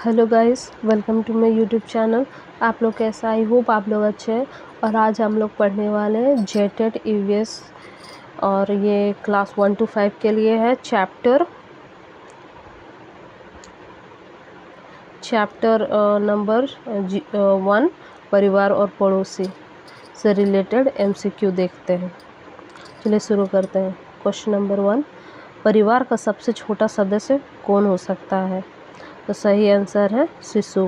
Hello guys, welcome to my YouTube channel. आप लोग कैसे? आई होप आप लोग अच्छे हैं। और आज हम लोग पढ़ने वाले हैं जेटेड ईवीएस और ये क्लास 1 to 5 के लिए है। चैप्टर नंबर 1 परिवार और पड़ोसी से रिलेटेड एमसीक्यू देखते हैं। चलिए शुरू करते हैं। क्वेश्चन नंबर 1, परिवार का सबसे छोटा सदस्य कौन हो सकता है? तो सही आंसर है शिशु।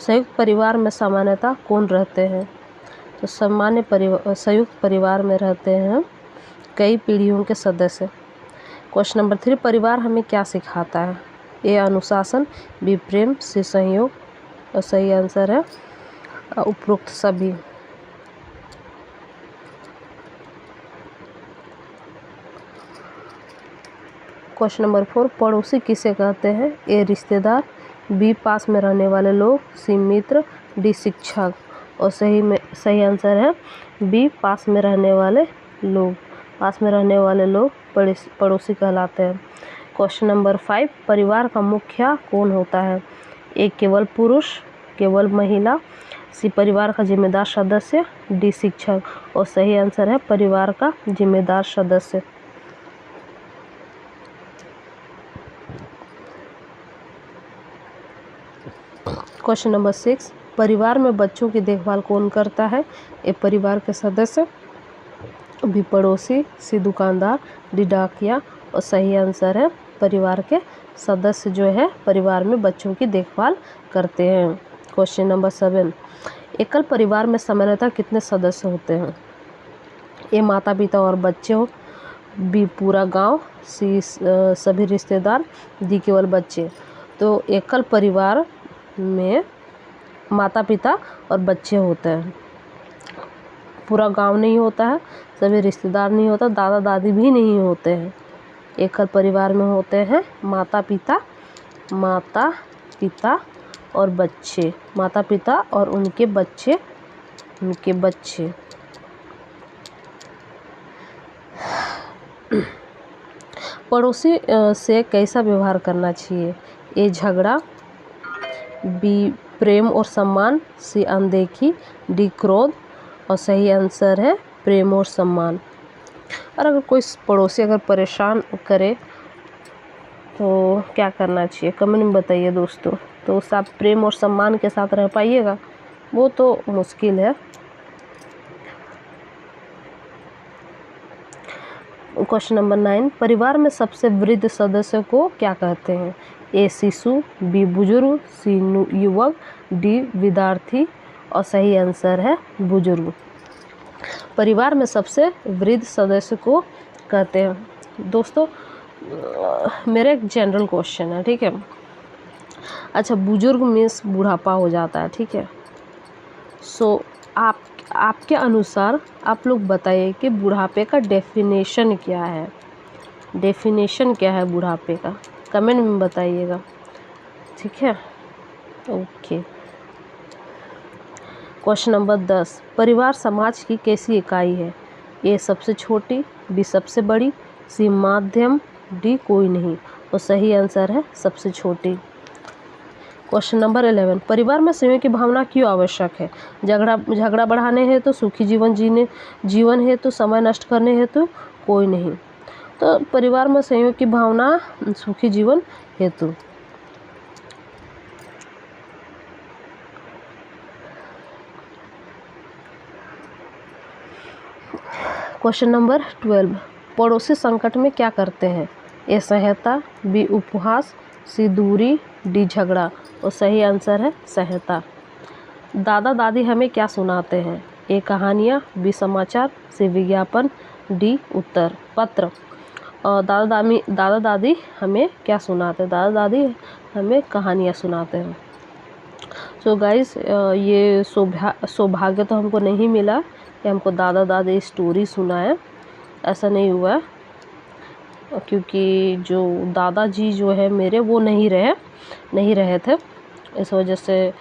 संयुक्त परिवार में सामान्यतः कौन रहते हैं? तो संयुक्त परिवार में रहते हैं कई पीढ़ियों के सदस्य। क्वेश्चन नंबर 3, परिवार हमें क्या सिखाता है? ए अनुशासन, बी प्रेम, सी सहयोग। और सही आंसर है उपरोक्त सभी। क्वेश्चन नंबर 4, पड़ोसी किसे कहते हैं? ए रिश्तेदार, बी पास में रहने वाले लोग, सी मित्र, डी शिक्षक। और सही आंसर है बी पास में रहने वाले लोग। पास में रहने वाले लोग पड़ोसी कहलाते हैं। क्वेश्चन नंबर 5, परिवार का मुखिया कौन होता है? ए केवल पुरुष, केवल महिला, सी परिवार का जिम्मेदार सदस्य, डी शिक्षक। और सही आंसर है परिवार का जिम्मेदार सदस्य। क्वेश्चन नंबर 6, परिवार में बच्चों की देखभाल कौन करता है? ए परिवार के सदस्य, बी पड़ोसी, सी दुकानदार, डी डाकिया। और सही आंसर है परिवार के सदस्य जो है परिवार में बच्चों की देखभाल करते हैं। क्वेश्चन नंबर 7, एकल परिवार में सामान्यतः कितने सदस्य होते हैं? ए माता पिता और बच्चे हो, बी पूरा गांव, सी सभी रिश्तेदार, डी केवल बच्चे। तो एकल परिवार में माता पिता और बच्चे होते हैं, पूरा गांव नहीं होता है, सभी रिश्तेदार नहीं होता, दादा दादी भी नहीं होते हैं। एकल परिवार में होते हैं माता पिता और बच्चे, माता पिता और उनके बच्चे। पड़ोसी से कैसा व्यवहार करना चाहिए? ए झगड़ा, बी प्रेम और सम्मान, सी अनदेखी, डी क्रोध। और सही आंसर है प्रेम और सम्मान। और अगर कोई पड़ोसी अगर परेशान करे तो क्या करना चाहिए? कमेंट में बताइए दोस्तों। तो उससे आप प्रेम और सम्मान के साथ रह पाइएगा? वो तो मुश्किल है। क्वेश्चन नंबर 9, परिवार में सबसे वृद्ध सदस्य को क्या कहते हैं? ए शिशु, बी बुजुर्ग, सी युवक, डी विद्यार्थी। और सही आंसर है बुजुर्ग। परिवार में सबसे वृद्ध सदस्य को कहते हैं। दोस्तों मेरा एक जनरल क्वेश्चन है, ठीक है? अच्छा, बुजुर्ग मीन्स बुढ़ापा हो जाता है, ठीक है? सो आपके अनुसार आप लोग बताइए कि बुढ़ापे का डेफिनेशन क्या है? डेफिनेशन क्या है बुढ़ापे का? कमेंट में बताइएगा, ठीक है? ओके। क्वेश्चन नंबर 10, परिवार समाज की कैसी इकाई है? ए सबसे छोटी, बी सबसे बड़ी, सी माध्यम, डी कोई नहीं। और सही आंसर है सबसे छोटी। क्वेश्चन नंबर 11, परिवार में सहयोग की भावना क्यों आवश्यक है? झगड़ा बढ़ाने हेतु, सुखी जीवन हेतु, समय नष्ट करने हेतु, कोई नहीं। तो परिवार में सहयोग की भावना सुखी जीवन हेतु। क्वेश्चन नंबर 12, पड़ोसी संकट में क्या करते हैं? ए सहायता, बी उपहास, सी दूरी, डी झगड़ा। और सही आंसर है सहायता। दादा दादी हमें क्या सुनाते हैं? ए कहानियाँ, बी समाचार, सी विज्ञापन, डी उत्तर पत्र। और दादा दादी हमें क्या सुनाते हैं? दादा दादी हमें कहानियाँ सुनाते हैं। सो गाइस, ये सौभाग्य तो हमको नहीं मिला कि हमको दादा दादी स्टोरी सुनाए, ऐसा नहीं हुआ है, क्योंकि जो दादाजी जो है मेरे वो नहीं रहे थे। इस वजह से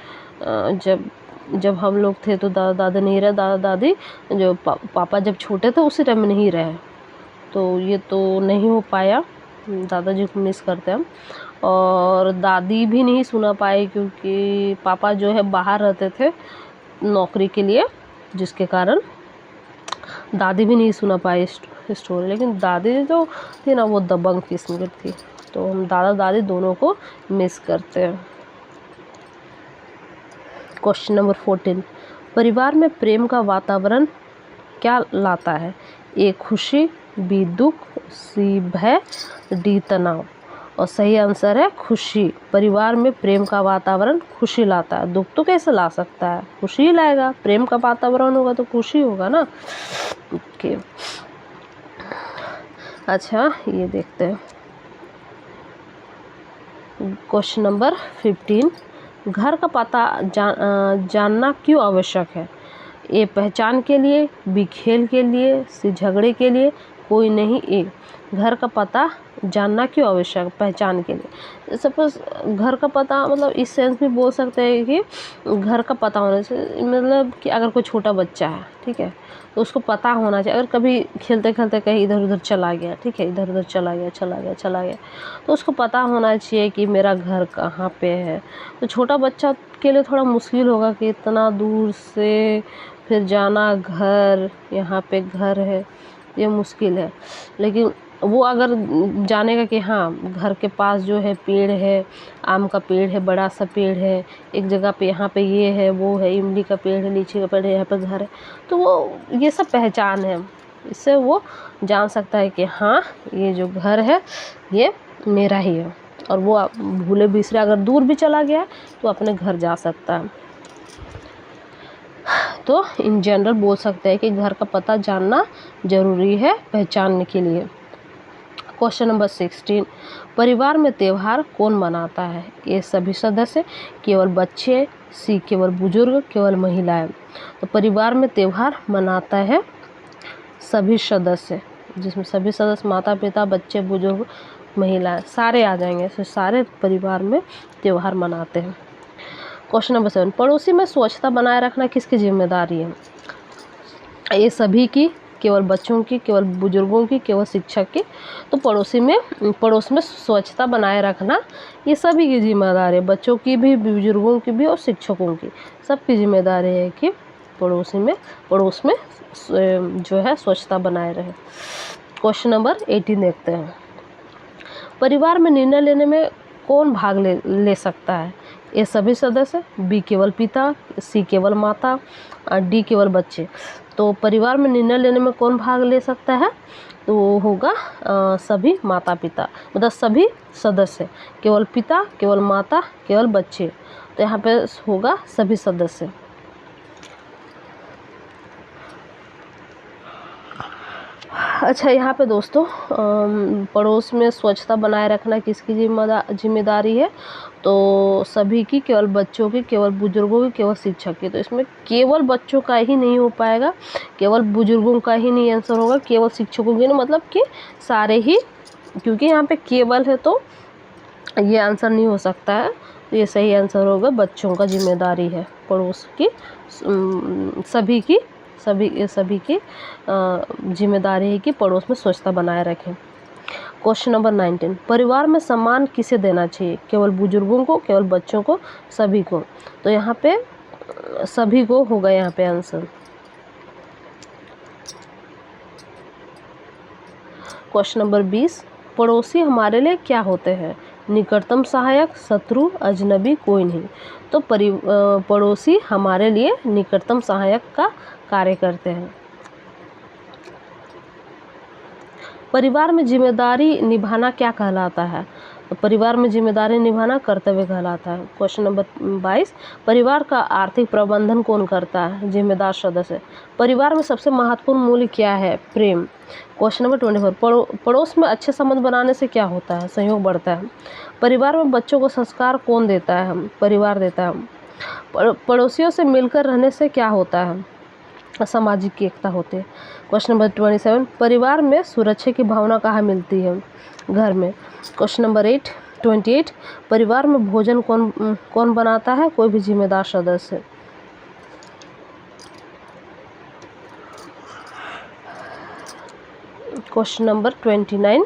जब हम लोग थे तो दादा दादी नहीं रहे। दादा दादी जो पापा जब छोटे थे उसी टाइम में नहीं रहे, तो ये तो नहीं हो पाया। दादाजी को मिस करते हैं हम। और दादी भी नहीं सुना पाई क्योंकि पापा जो है बाहर रहते थे नौकरी के लिए, जिसके कारण दादी भी नहीं सुना पाई स्टोरी। लेकिन दादी जो थी ना वो दबंग किस्म की थी, तो हम दादा दादी दोनों को मिस करते हैं। क्वेश्चन नंबर 14, परिवार में प्रेम का वातावरण क्या लाता है? ए खुशी, बी दुख, सी भय, डी तनाव। और सही आंसर है खुशी। परिवार में प्रेम का वातावरण खुशी लाता है। दुख तो कैसे ला सकता है, खुशी ही लाएगा। प्रेम का वातावरण होगा तो खुशी होगा ना। ओके, अच्छा ये देखते हैं क्वेश्चन नंबर 15, घर का पता जानना क्यों आवश्यक है? ए पहचान के लिए, बी खेल के लिए, सी झगड़े के लिए, कोई नहीं। ए घर का पता जानना क्यों आवश्यक? पहचान के लिए। सपोज घर का पता मतलब इस सेंस में बोल सकते हैं कि घर का पता होने से मतलब कि अगर कोई छोटा बच्चा है, ठीक है, तो उसको पता होना चाहिए। अगर कभी खेलते खेलते कहीं इधर उधर चला गया, ठीक है, इधर उधर चला गया, तो उसको पता होना चाहिए कि मेरा घर कहाँ पे है। तो छोटा बच्चा के लिए थोड़ा मुश्किल होगा कि इतना दूर से फिर जाना, घर यहाँ पे घर है, ये मुश्किल है। लेकिन वो अगर जानेगा कि हाँ घर के पास जो है पेड़ है, आम का पेड़ है, बड़ा सा पेड़ है, एक जगह पे यहाँ पे ये है, वो है, इमली का पेड़ है, लीची का पेड़ है, यहाँ पे घर है, तो वो ये सब पहचान है। इससे वो जान सकता है कि हाँ ये जो घर है ये मेरा ही है। और वो भूले बिसरे अगर दूर भी चला गया तो अपने घर जा सकता है। तो इन जनरल बोल सकते हैं कि घर का पता जानना ज़रूरी है पहचानने के लिए। क्वेश्चन नंबर 16, परिवार में त्यौहार कौन मनाता है? ये सभी सदस्य, केवल बच्चे, सी केवल बुजुर्ग, केवल महिलाएं। तो परिवार में त्यौहार मनाता है सभी सदस्य, जिसमें सभी सदस्य माता पिता, बच्चे, बुजुर्ग, महिलाएं सारे आ जाएंगे। तो सारे परिवार में त्यौहार मनाते हैं। क्वेश्चन नंबर 7, पड़ोसी में स्वच्छता बनाए रखना किसकी जिम्मेदारी है? ये सभी की, केवल बच्चों की, केवल बुजुर्गों की, केवल शिक्षक की। तो पड़ोस में स्वच्छता बनाए रखना ये सभी की जिम्मेदारी है, बच्चों की भी, बुजुर्गों की भी और शिक्षकों की, सबकी जिम्मेदारी है कि पड़ोस में जो है स्वच्छता बनाए रहे। क्वेश्चन नंबर 18 देखते हैं, परिवार में निर्णय लेने में कौन भाग ले सकता है? ए सभी सदस्य, बी केवल पिता, सी केवल माता, डी केवल बच्चे। तो परिवार में निर्णय लेने में कौन भाग ले सकता है? तो वो होगा सभी माता पिता, मतलब सभी सदस्य, केवल पिता, केवल माता, केवल बच्चे। तो यहाँ पे होगा सभी सदस्य। अच्छा यहाँ पे दोस्तों पड़ोस में स्वच्छता बनाए रखना किसकी जिम्मेदारी है? तो सभी की, केवल बच्चों की, केवल बुजुर्गों की, केवल शिक्षक की। तो इसमें केवल बच्चों का ही नहीं हो पाएगा, केवल बुजुर्गों का ही नहीं आंसर होगा, केवल शिक्षकों की नहीं, मतलब कि सारे ही, क्योंकि यहाँ पे केवल है तो ये आंसर नहीं हो सकता है। तो ये सही आंसर होगा, बच्चों का जिम्मेदारी है पड़ोस की, सभी की जिम्मेदारी है कि पड़ोस में स्वच्छता बनाए रखें। क्वेश्चन नंबर 19, परिवार में सम्मान किसे देना चाहिए? केवल बुजुर्गों को, केवल बच्चों को, सभी को। तो यहाँ पे सभी को होगा यहाँ पे आंसर। क्वेश्चन नंबर 20, पड़ोसी हमारे लिए क्या होते हैं? निकटतम सहायक, शत्रु, अजनबी, कोई नहीं। तो पड़ोसी हमारे लिए निकटतम सहायक का कार्य करते हैं। परिवार में जिम्मेदारी निभाना क्या कहलाता है? तो परिवार में जिम्मेदारी निभाना कर्तव्य कहलाता है। क्वेश्चन नंबर 22, परिवार का आर्थिक प्रबंधन कौन करता है? जिम्मेदार सदस्य। परिवार में सबसे महत्वपूर्ण मूल्य क्या है? प्रेम। क्वेश्चन नंबर 24, पड़ोस में अच्छे संबंध बनाने से क्या होता है? सहयोग बढ़ता है। परिवार में बच्चों को संस्कार कौन देता है? परिवार देता है। पड़ोसियों से मिलकर रहने से क्या होता है? सामाजिक एकता होती है। क्वेश्चन नंबर 27, परिवार में सुरक्षा की भावना कहाँ मिलती है? घर में। क्वेश्चन नंबर 28, परिवार में भोजन कौन बनाता है? कोई भी जिम्मेदार सदस्य। क्वेश्चन नंबर 29,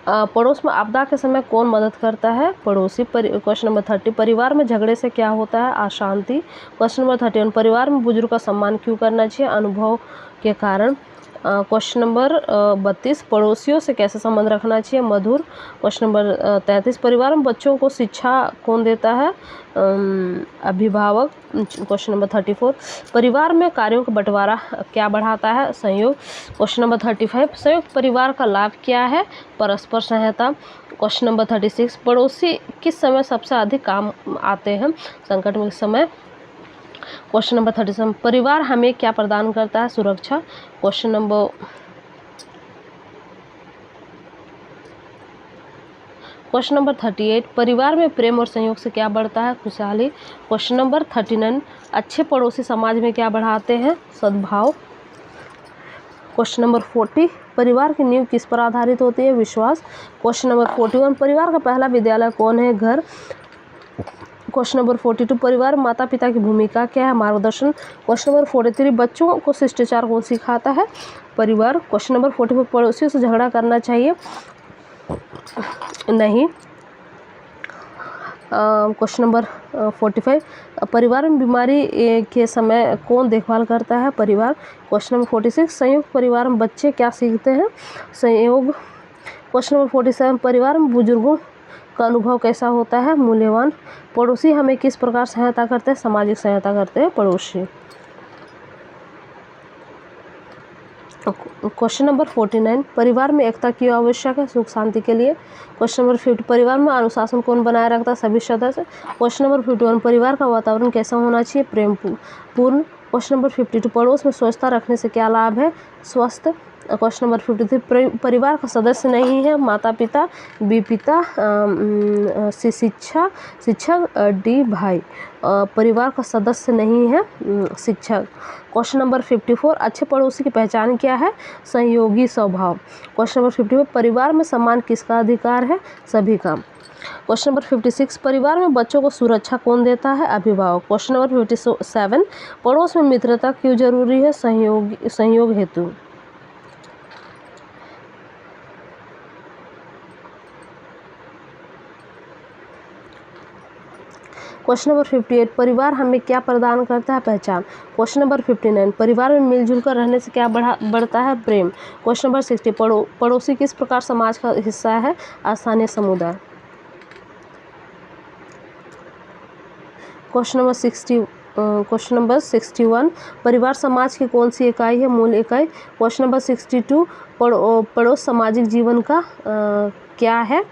पड़ोस में आपदा के समय कौन मदद करता है? पड़ोसी। क्वेश्चन नंबर 30, परिवार में झगड़े से क्या होता है? अशांति। क्वेश्चन नंबर 31, परिवार में बुजुर्ग का सम्मान क्यों करना चाहिए? अनुभव के कारण। क्वेश्चन नंबर 32, पड़ोसियों से कैसे संबंध रखना चाहिए? मधुर। क्वेश्चन नंबर 33, परिवार में बच्चों को शिक्षा कौन देता है? अभिभावक। क्वेश्चन नंबर 34, परिवार में कार्यों का बंटवारा क्या बढ़ाता है? संयोग। क्वेश्चन नंबर 35, संयुक्त परिवार का लाभ क्या है? परस्पर सहायता। क्वेश्चन नंबर 36, पड़ोसी किस समय सबसे अधिक काम आते हैं? संकट में समय। क्वेश्चन नंबर 37, परिवार हमें क्या प्रदान करता है? सुरक्षा। क्वेश्चन नंबर 38, परिवार में प्रेम और संयोग से क्या बढ़ता है? खुशहाली। क्वेश्चन नंबर 39, अच्छे पड़ोसी समाज में क्या बढ़ाते हैं? सद्भाव। क्वेश्चन नंबर 40, परिवार की नींव किस पर आधारित होती है? विश्वास। क्वेश्चन नंबर 41, परिवार का पहला विद्यालय कौन है? घर। क्वेश्चन नंबर 42, परिवार में माता पिता की भूमिका क्या है? मार्गदर्शन। क्वेश्चन नंबर 43, बच्चों को शिष्टाचार कौन सिखाता है? परिवार। क्वेश्चन नंबर 44, पड़ोसियों से झगड़ा करना चाहिए? नहीं। क्वेश्चन नंबर 45, परिवार में बीमारी के समय कौन देखभाल करता है? परिवार। क्वेश्चन नंबर 46, संयुक्त परिवार में बच्चे क्या सीखते हैं? संयोग। क्वेश्चन नंबर 47, परिवार में बुजुर्गों का अनुभव कैसा होता है? मूल्यवान। पड़ोसी हमें किस प्रकार सहायता करते हैं? सामाजिक सहायता करते हैं पड़ोसी। क्वेश्चन नंबर 49, परिवार में एकता क्यों आवश्यक है? सुख शांति के लिए। क्वेश्चन नंबर 50, परिवार में अनुशासन कौन बनाए रखता है? सभी सदस्य। क्वेश्चन नंबर 51, परिवार का वातावरण कैसा होना चाहिए? प्रेम पूर्ण। क्वेश्चन नंबर 52, पड़ोस में स्वच्छता रखने से क्या लाभ है? स्वस्थ। क्वेश्चन नंबर 53, परिवार का सदस्य नहीं है? माता पिता, बी पिता, सी शिक्षक, डी भाई। परिवार का सदस्य नहीं है? शिक्षक। क्वेश्चन नंबर 54, अच्छे पड़ोसी की पहचान क्या है? सहयोगी स्वभाव। क्वेश्चन नंबर 54, परिवार में सम्मान किसका अधिकार है? सभी का। क्वेश्चन नंबर 56, परिवार में बच्चों को सुरक्षा कौन देता है? अभिभावक। क्वेश्चन नंबर 57, पड़ोस में मित्रता क्यों जरूरी है? संयोग हेतु। क्वेश्चन नंबर 58, परिवार हमें क्या प्रदान करता है? पहचान। क्वेश्चन नंबर 59, परिवार में मिलजुल कर रहने से क्या बढ़ता है? प्रेम। क्वेश्चन नंबर 60, पड़ोसी किस प्रकार समाज का हिस्सा है? स्थानीय समुदाय। क्वेश्चन नंबर 61, परिवार समाज की कौन सी इकाई है? मूल इकाई। क्वेश्चन नंबर 62, पड़ोस सामाजिक जीवन का क्या है?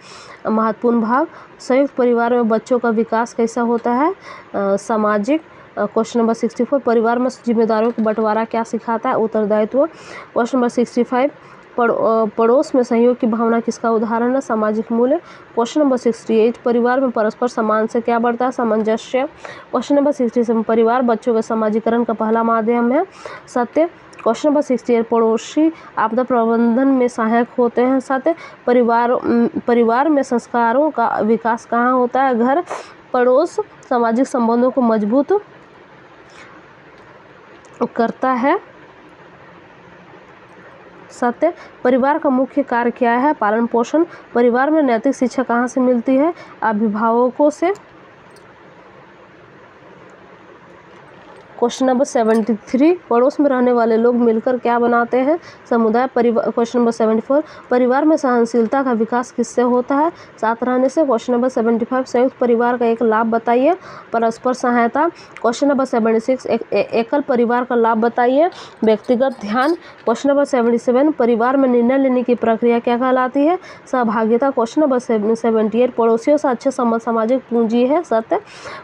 महत्वपूर्ण भाग। संयुक्त परिवार में बच्चों का विकास कैसा होता है? सामाजिक। क्वेश्चन नंबर 64, परिवार में जिम्मेदारियों का बंटवारा क्या सिखाता है? उत्तरदायित्व। क्वेश्चन नंबर 65, पड़ोस में सहयोग की भावना किसका उदाहरण है? सामाजिक मूल्य। क्वेश्चन नंबर 68, परिवार में परस्पर सम्मान से क्या बढ़ता है? सामंजस्य। क्वेश्चन नंबर 67, परिवार बच्चों के समाजीकरण का पहला माध्यम है? सत्य। क्वेश्चन नंबर 68, पड़ोसी आपदा प्रबंधन में सहायक होते हैं? सत्य। परिवार में संस्कारों का विकास कहाँ होता है? घर। पड़ोस सामाजिक संबंधों को मजबूत करता है? सत्य। परिवार का मुख्य कार्य क्या है? पालन पोषण। परिवार में नैतिक शिक्षा कहाँ से मिलती है? अभिभावकों से। क्वेश्चन नंबर 73, पड़ोस में रहने वाले लोग मिलकर क्या बनाते हैं? समुदाय। क्वेश्चन नंबर 74, परिवार में सहनशीलता का विकास किससे होता है? साथ रहने से। क्वेश्चन नंबर 75, संयुक्त परिवार का एक लाभ बताइए? परस्पर सहायता। क्वेश्चन नंबर 76, एकल परिवार का लाभ बताइए? व्यक्तिगत ध्यान। क्वेश्चन नंबर 77, परिवार में निर्णय लेने की प्रक्रिया क्या कहलाती है? सहभागिता। क्वेश्चन नंबर 78, पड़ोसियों से अच्छे संबंध सामाजिक पूंजी है? सत्य।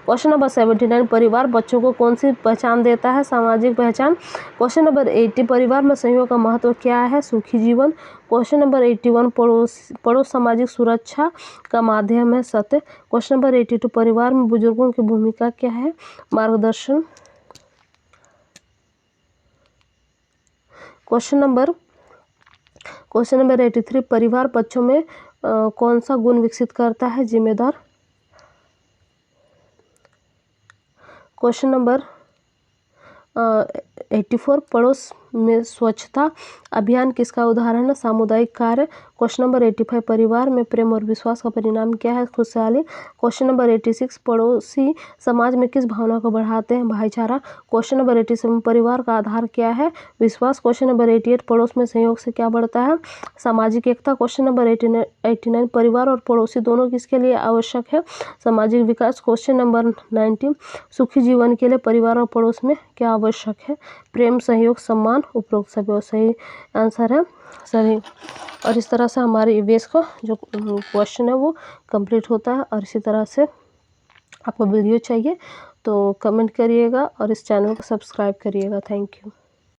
क्वेश्चन नंबर 79, परिवार बच्चों को कौन सी पहचान देता है? सामाजिक पहचान। क्वेश्चन नंबर 80, परिवार में सहयोग का महत्व क्या है? सुखी जीवन। क्वेश्चन नंबर 81, पड़ोस सामाजिक सुरक्षा का माध्यम है? सत्य। क्वेश्चन नंबर 82, परिवार में बुजुर्गों की भूमिका क्या है? मार्गदर्शन। क्वेश्चन नंबर 83, परिवार बच्चों में कौन सा गुण विकसित करता है? जिम्मेदार। क्वेश्चन नंबर 84, पड़ोस में स्वच्छता अभियान किसका उदाहरण है? सामुदायिक कार्य। क्वेश्चन नंबर 85 परिवार में प्रेम और विश्वास का परिणाम क्या है? खुशहाली। क्वेश्चन नंबर 86 पड़ोसी समाज में किस भावना को बढ़ाते हैं? भाईचारा। क्वेश्चन नंबर 87 परिवार का आधार क्या है? विश्वास। क्वेश्चन नंबर 88 पड़ोस में संयोग से क्या बढ़ता है? सामाजिक एकता। क्वेश्चन नंबर 89 परिवार और पड़ोसी दोनों किसके लिए आवश्यक है? सामाजिक विकास। क्वेश्चन नंबर 90 सुखी जीवन के लिए परिवार और पड़ोस में क्या आवश्यक है? प्रेम, सहयोग, सम्मान। उपरोक्त सभी सही आंसर है सभी। और इस तरह से हमारे ईवीएस का जो क्वेश्चन है वो कंप्लीट होता है। और इसी तरह से आपको वीडियो चाहिए तो कमेंट करिएगा और इस चैनल को सब्सक्राइब करिएगा। Thank you.